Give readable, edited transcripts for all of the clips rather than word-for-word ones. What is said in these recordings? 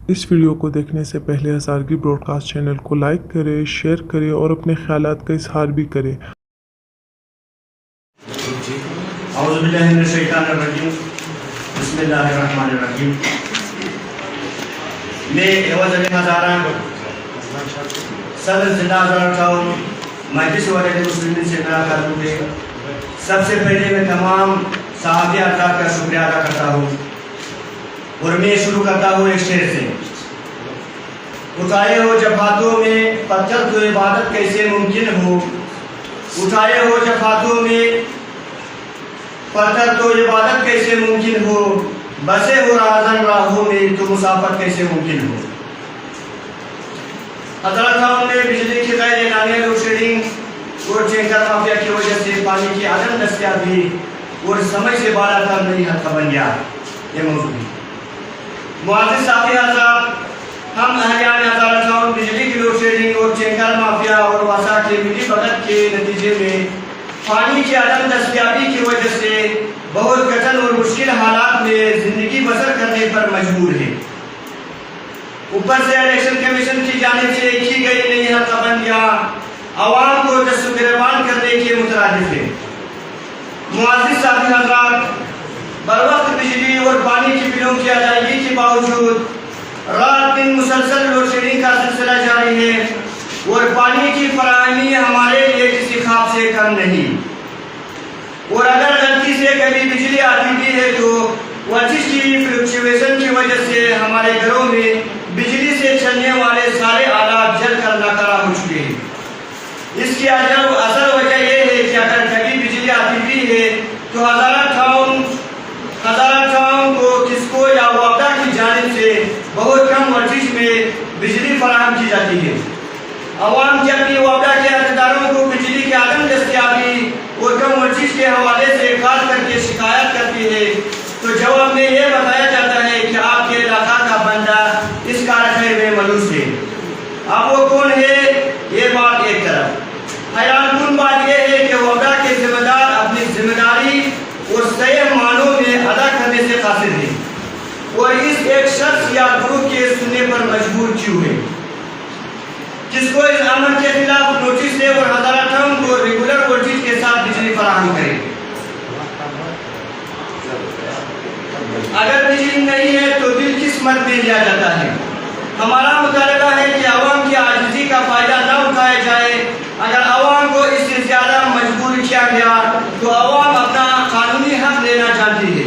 اس video کو دیکھنے سے پہلے ہزارگی براڈ کاسٹ چینل کو لائک کریں، شیئر کریں اور اپنے خیالات کا اظہار بھی کریں۔ اعوذ باللہ من الشیطان الرجیم، بسم اللہ الرحمن الرحیم۔ میں عوض علی ہزارہ صدر زندہ ہزارہ ٹاؤن مجلس والد مسلمین سے میرا تعلق ہے۔ سب سے پہلے میں تمام صحابی حضرات کا شکریہ ادا کرتا ہوں اور میں شروع کرتا ہوں ایک شعر سے۔ اٹھائے ہو جب ہاتھوں میں پتھر تو عبادت کیسے ممکن ہو، اٹھائے ہو جب ہاتھوں میں پتھر تو عبادت کیسے ممکن ہو، بسے ہو راہزن راہوں میں تو مسافت کیسے ممکن ہو۔ حضرت ٹاؤن میں بجلی کی غیر اعلانیہ لوڈ شیڈنگ اور ٹینکر مافیا کی وجہ سے پانی کی عدم دستیابی اور سمجھ سے بالا تر نئی حد کا بن گیا یہ موضوع ہے۔ معزز ساتھی حضرات، ہم اہلیان ہزارہ ٹاؤن بجلی کی لوڈ شیڈنگ اور ٹینکر مافیا اور وسا کے ملی بھگت کے نتیجے میں پانی کی عدم دستیابی کی وجہ سے بہت کٹھن اور مشکل حالات میں زندگی بسر کرنے پر مجبور ہے۔ اوپر سے الیکشن کمیشن کی جانب سے کی گئی نئی حد کا بندیاں عوام کو دست و گریبان کرنے کے مترادف ہے۔ معزز ساتھی حضرات، بروقت بجلی اور پانی کی بلوں کی ادائیگی کے باوجود رات دن مسلسل لوڈ شیڈنگ کا سلسلہ جاری ہے اور پانی کی فراہمی ہمارے لیے کسی خواب سے کم نہیں، اور اگر غلطی سے کبھی بجلی آتی بھی ہے تو ورزش کی فلکچویشن کی وجہ سے ہمارے گھروں میں بجلی سے چلنے والے سارے آلات جل کر ناکارہ ہو چکے ہیں۔ اس کی اصل وجہ یہ ہے کہ اگر کبھی بجلی آتی بھی ہے تو ہزارہ ٹاؤن کو کسکو یا وابڈا کی جانب سے بہت کم ورزش میں بجلی فراہم کی جاتی ہے۔ عوام جب بھی وابڈا کے عہدیداروں کو بجلی کی عدم دستیابی اور کم ورزش کے حوالے سے کال کر کے شکایت کرتی ہے تو جواب میں یہ بتایا جاتا ہے کہ آپ کے علاقہ کا بندہ اس کارخانے میں ملوث ہے۔ اب وہ کون ہے، یہ بات ایک طرف۔ حیران کن بات یہ ہے کہ وابڈا کے ذمہ دار اپنی ذمہ داری اور صحیح معنوں میں ادا کرنے سے قاصر ہیں اور اس ایک شخص یا گروپ کے سننے پر مجبور کیوں ہے، جس کو اس امر کے خلاف نوٹس دے اور ہزارہ ٹاؤن کو ریگولر ورزش کے ساتھ بجلی فراہم کرے۔ اگر بجلی نہیں ہے تو بل کس مد میں لیا جاتا ہے؟ ہمارا مطالبہ ہے کہ عوام کی عاجزی کا فائدہ نہ اٹھایا جائے۔ اگر عوام کو اس سے زیادہ مجبور کیا گیا تو عوام اپنا قانونی حق لینا جانتی ہے۔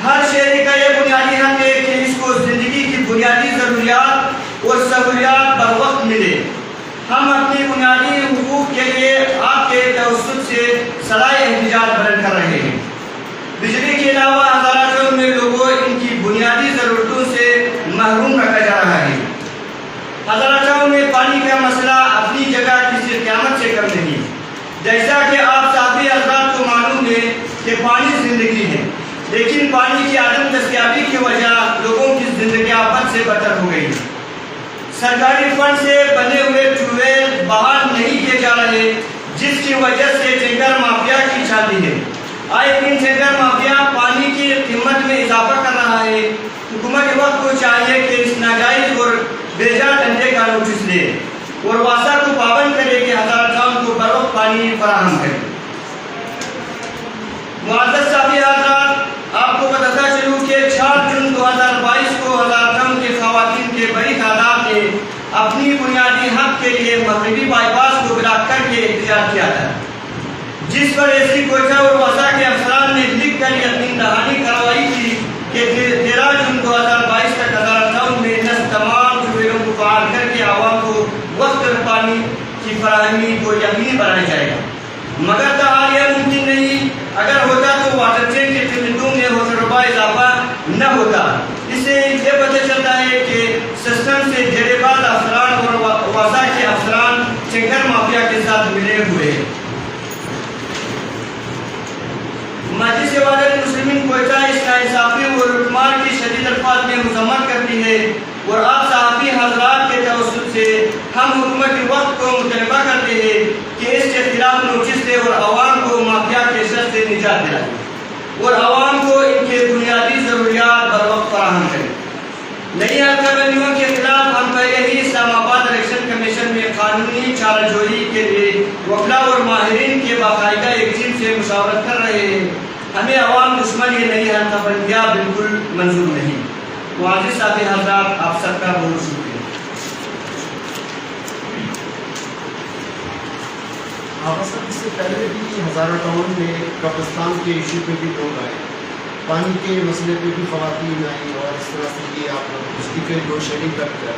ہر شہری کا یہ بنیادی حق ہے کہ اس کو زندگی کی بنیادی ضروریات اور سہولیات بر وقت ملے۔ ہم اپنی بنیادی حقوق کے لیے آپ کے توسط سے صلاح احتجاج بلند کر رہے ہیں۔ بجلی کے علاوہ ہزارہ ٹاؤن میں لوگوں ان کی بنیادی ضرورتوں سے محروم رکھا جا رہا ہے۔ ہزارہ ٹاؤن میں پانی کا مسئلہ اپنی جگہ کسی قیامت سے کم نہیں۔ جیسا کہ آپ صحافی حضرات کو معلوم ہے کہ پانی زندگی ہے، لیکن پانی کی عدم دستیابی کی وجہ لوگوں کی زندگیاں بد سے بدتر ہو گئی۔ سرکاری فنڈ سے بنے ہوئے ٹیوب ویل بحال نہیں کیے جا رہے، جس کی وجہ سے ٹینکر مافیا کی چالتی ہے۔ آئے دن ٹینکر مافیا پانی کی قیمت میں اضافہ کر رہا ہے۔ حکومت وقت کو چاہیے کہ اس ناجائز اور بیجا دھندے کا نوٹس لے اور واسا کو پابند کرے کہ ہزارہ ٹاؤن کو بروقت پانی فراہم کرے۔ معزز ساتھی حضرات، آپ کو بتاتا چلوں کہ 4 جون 2022 کو ہزارہ ٹاؤن کے خواتین کے بڑی تعداد نے اپنی بنیادی حق کے لیے مغربی بائی پاس کو بلاک کر کے احتجاج کیا تھا، جس پر ایسی کوئٹہ اور وسا کے افسران نے لکھ کر یقین دہانی کروائی تھی کہ 13 جون 2022 تک ہزارہ ٹاؤن میں نصب تمام ٹیوب ویلوں کو فعال کر کے عوام کو وقت پر پانی کی فراہمی کو یقینی بنایا جائے گا، مگر تاحال یہ ممکن نہیں۔ اگر ہوتا تو واٹر ٹینک کی قیمتوں میں ₹1 اضافہ نہ ہوتا۔ اس سے یہ پتہ چلتا ہے کہ سسٹم سے ڈیرے باز افسران اور وسا کے افسران ٹینکر مافیا کے ساتھ ملے ہوئے ہیں۔ مجلس والد مسلمین کوئٹہ اس ناانصافی اور لوٹمار کی شدید الفاظ میں مذمت کرتی ہے اور آپ صحافی حضرات کے توسط سے ہم حکومت وقت کو مطالبہ کرتے ہیں کہ اس کے خلاف نوٹس دے اور عوام کو مافیا کے شر سے نجات دلائے اور عوام کو ان کے بنیادی ضروریات بر وقت فراہم کرے۔ नई हरकतों के खिलाफ हम पहले ही इस्लामाबाद इलेक्शन कमीशन में कानूनी चाराजोई के लिए वकला और माहिरीन के बाकायदा एक टीम से मुशावरत कर रहे हैं। हमें अवाम दुश्मन ये नई हरकतबंदियाँ बिल्कुल मंजूर नहीं। मुआज़िज़ साथी हज़रात, आप सबका बहुत शुक्रिया। इससे पहले भी हज़ारा टाउन में कब्रिस्तान के इशू पे भी लोग आए, पानी के मसले पे भी ख़वातीन आई और इस तरह से ये आप उसकी के लोड शेडिंग करते हैं।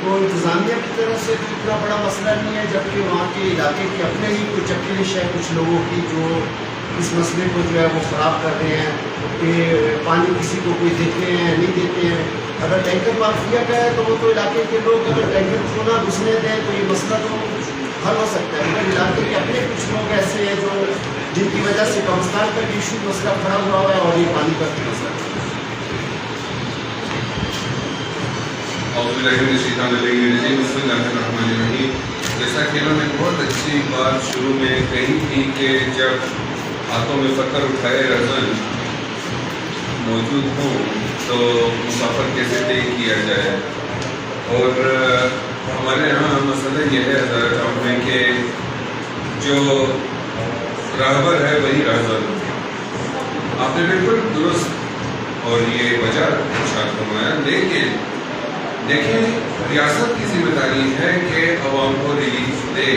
तो इंतज़ामिया की तरफ से तो इतना बड़ा मसला नहीं है, जबकि वहाँ के इलाके के अपने ही कुछ अकेलिश है कुछ लोगों की जो इस मसले को जो है वो ख़राब कर रहे हैं कि पानी किसी को कोई देते हैं नहीं देते हैं। अगर टैंकर माफ़ किया गया है तो वो तो इलाके के लोग अगर टैंकर को ना घुसने दें तो ये मसला तो हल हो सकता है। मगर इलाके के अपने कुछ लोग ऐसे हैं जो जिनकी वजह से कब्रिस्तान का इशू मसला खड़ा हुआ है और ये पानी का मसला। जैसा कि इन्होंने बहुत अच्छी बात शुरू में कही थी कि जब हाथों में पत्थर उठाए रज़न मौजूद हों तो मुसाफिर कैसे तय किया जाए। और हमारे यहाँ मसला ये है हज़ारा टाउन में कि जो राहबर है वही राहबर। आपने बिल्कुल दुरुस्त और ये वजह इरशाद फरमाया, लेकिन देखिए रियासत की जिम्मेदारी है कि अवाम को रिलीफ दे।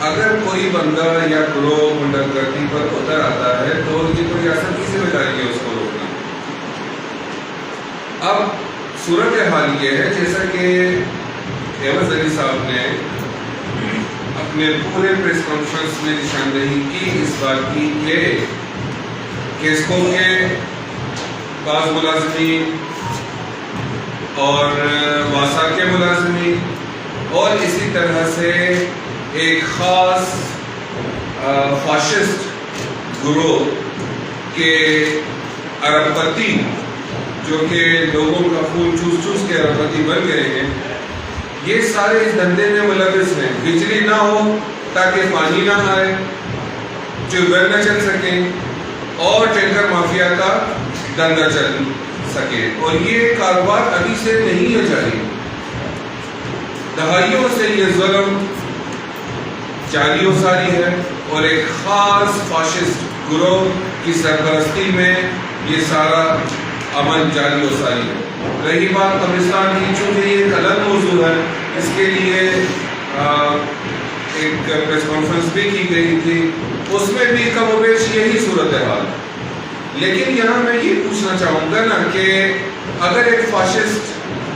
अगर कोई बंदा या ग्रोह गुंडागर्दी पर उतर आता है तो ये तो रियासत की जिम्मेदारी है उसको रोकना। अब सूरत हाल ये है जैसा कि एवज अली साहब ने अपने पूरे प्रेस कॉन्फ्रेंस में निशानदेही की इस बात की कि इसको के बाज़ मुलाज़िमीन और वासा के मुलाज़िमीन और इसी तरह से एक ख़ास फाशिस्ट ग्रोह के अरबपति जो कि लोगों का खून चूस चूस के अरबपति बन गए हैं, ये सारे इस धंधे में मुलविस हैं। बिजली ना हो ताकि पानी ना आए, ट्यूबवेल न चल सके और टैंकर माफिया का धंधा चल सके। और ये कारोबार अभी से नहीं है जारी, दहाइयों से ये जुल्म जारी हो सारी है और एक खास फाशिस्ट ग्रोह की सरपरस्ती में ये सारा अमल जारी हो सारी है। रही बात कब्रिस्तान की, चूँकि ये एक अलग मौजू है, इसके लिए एक प्रेस कॉन्फ्रेंस भी की गई थी, उसमें भी कमोबेश यही सूरत हाल। लेकिन यहाँ मैं ये पूछना चाहूँगा ना कि अगर एक फाशिस्ट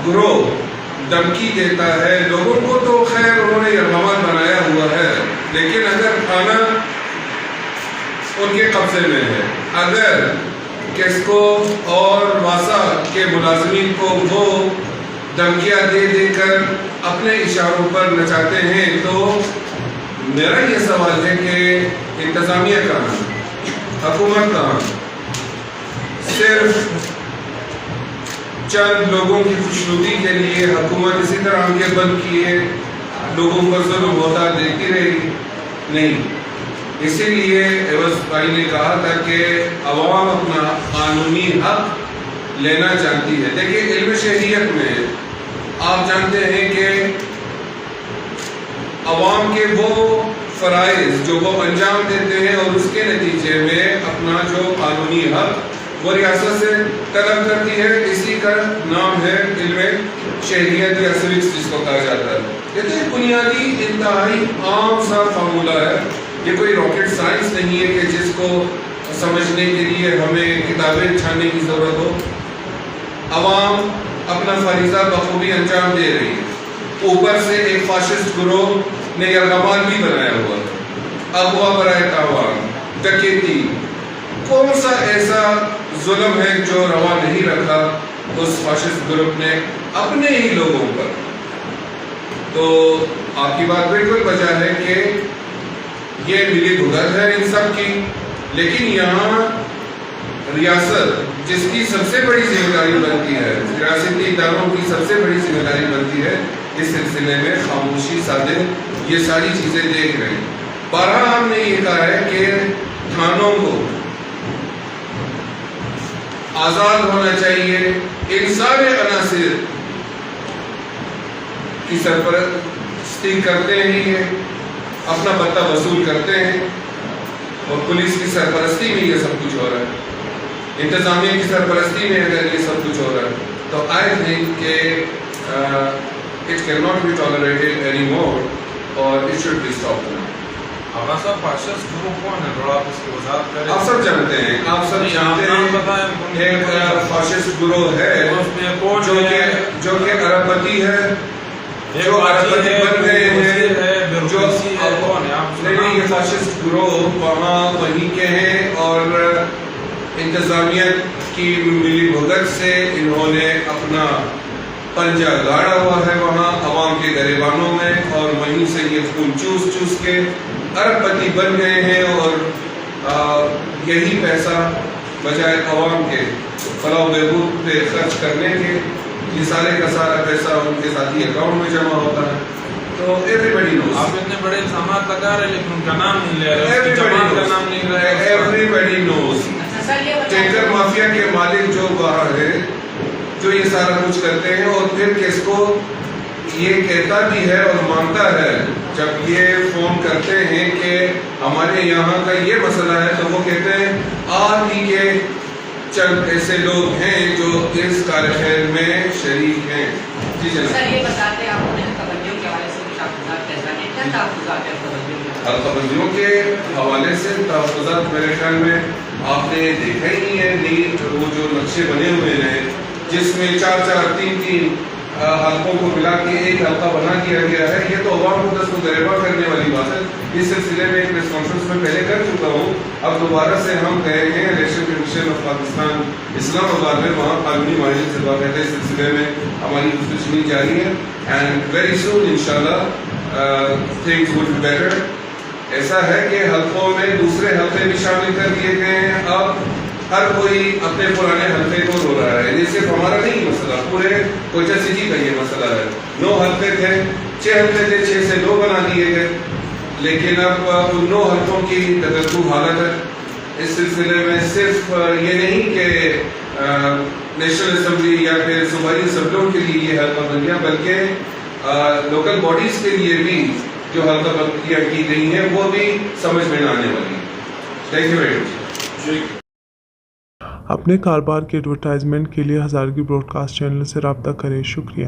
ग्रोह धमकी देता है लोगों को, तो खैर उन्होंने यरगमाल बनाया हुआ है, लेकिन अगर खाना उनके कब्जे में है, अगर केस्को और वासा के मुलाजमीन को वो धमकियाँ दे देकर अपने इशारों पर नचाते हैं, तो मेरा ये सवाल है कि इंतज़ामिया कहाँ, हुकूमत कहाँ? सिर्फ चंद लोगों की खुशनुदी के लिए हुकूमत इसी तरह आंखें बंद किए लोगों पर जुल्म होता देखती रही? नहीं। इसीलिए एवज भाई ने कहा था कि अवाम अपना कानूनी हक लेना चाहती है। देखिए इल्म शहरियत में आप जानते हैं कि अवाम के वो फ़राइज़ जो वो अंजाम देते हैं और उसके नतीजे में अपना जो कानूनी हक वो रियासत से तलब करती है, इसी का नाम है इल्म शहरियत या सिविक्स जिसको कहा जाता है। ये तो एक बुनियादी इंतहाई आम सा फार्मूला है, ये कोई रॉकेट साइंस नहीं है कि जिसको समझने के लिए हमें किताबें छानने की ज़रूरत हो। अवाम अपना फरीज़ा बखूबी अंजाम दे रही है, ऊपर से एक फाशिस्ट ग्रोह ने यरगमाल भी बनाया हुआ है, अगवा बराए तावान, डकैती। कौन सा ऐसा जुल्म है जो रवा नहीं रखा उस फाशिस्ट ग्रुप ने अपने ही लोगों पर? तो आपकी बात बिल्कुल वजह है कि ये मिली भुगत है इन सब की, लेकिन यहाँ रियासत जिसकी सबसे बड़ी जिम्मेदारी बनती है, रियासती इदारों की सबसे बड़ी जिम्मेदारी बनती है, इस सिलसिले में खामोशी साधे ये सारी चीज़ें देख रहे हैं। बारहा हमने ये कहा है कि थानों को आज़ाद होना चाहिए। इन सारे अनासिर की सरपरस्ती करते हैं, ये अपना बदला वसूल करते हैं और पुलिस की सरपरस्ती में ये सब कुछ हो रहा है, इंतज़ामिया की सरपरस्ती में अगर ये सब कुछ हो रहा है तो आई थिंक के it can not be tolerated any more और इट शुड बी स्टॉप्ड। आगा साहब फाशिस्ट ग्रुप कौन है, थोड़ा आप इसकी वजाहत करें। आप सब जानते हैं, आप सब जानते हैं, एक फाशिस्ट ग्रोह है जो कि अरबपति है, जो अरबपति बन गए हैं, जो नहीं, ये फाशिस्ट ग्रोह वहाँ वहीं के हैं और इंतज़ामिया की मिली भगत से इन्होंने अपना पंजा गाड़ा हुआ है वहाँ अवाम के गरेबानों में और वहीं से ये खून चूस चूस के अरबपति बन गए हैं और यही पैसा बजाय अवाम के फलाह बहबूद पे खर्च करने के ये सारे का सारा पैसा उनके साथी अकाउंट में जमा होता है। तो एवरीबडी नोज, आप इतने बड़े इल्जामात लगा रहे लेकिन उनका नाम नहीं ले रहे, जमात का नाम नहीं ले रहे। एवरीबडी नोज टैंकर माफिया के मालिक जो बाहर है, जो ये सारा कुछ करते हैं और फिर किसको ये कहता भी है और मानता है, जब ये फोन करते हैं कि हमारे यहाँ का ये मसला है तो वो कहते हैं आप ही के चंद ऐसे लोग हैं जो इस कार्यक्रम में शरीक हैं। जी जनाब। सर ये बताते हैं आपने तवज्जो के हवाले से कुछ तहफ़्फ़ुज़ात कैसा नहीं, क्या तहफ़्फ़ुज़ात है तवज्जो के हवाले से? तहफ़्फ़ुज़ात मेरे ख्याल में आपने देखा ही नहीं है, नहीं वो जो नक्शे बने हुए हैं जिसमें 4-4, 3-3 हल्कों को मिला के एक हल्का बना दिया गया है, ये तो अवाम को दस्त गरेबा करने वाली बात है। इस सिलसिले में एक प्रेस कॉन्फ्रेंस में पहले कर चुका हूँ, अब दोबारा से हम गए हैं election commission of Pakistan Islamabad में, वहाँ कानूनी माहिर से बात है, इस सिलसिले में हमारी गुफ्तगू जारी है एंड वेरी सून इंशाल्लाह थिंग्स वुड बी बेटर। ऐसा है कि हल्कों में दूसरे हल्के भी शामिल कर दिए गए हैं, अब हर कोई अपने पुराने हल्के को रो रहा है। ये सिर्फ हमारा नहीं मसला, पूरे कोयटा सिटी का ये मसला है। 9 हल्के थे, 6 हल्के थे, 6 से 2 बना दिए गए, लेकिन अब उन 9 हल्कों की तकलीफ हालत है। इस सिलसिले में सिर्फ ये नहीं कि नेशनल असम्बली या फिर सूबाई असम्बलियों के लिए ये हल्का बंदियाँ, बल्कि लोकल बॉडीज़ के लिए भी जो हल्का बंदियाँ की गई हैं वो भी समझ में न आने वाली। Thank you very much. अपने कारोबार के एडवर्टाइजमेंट के लिए हज़ारगी ब्रॉडकास्ट चैनल से रब्ता करें। शुक्रिया।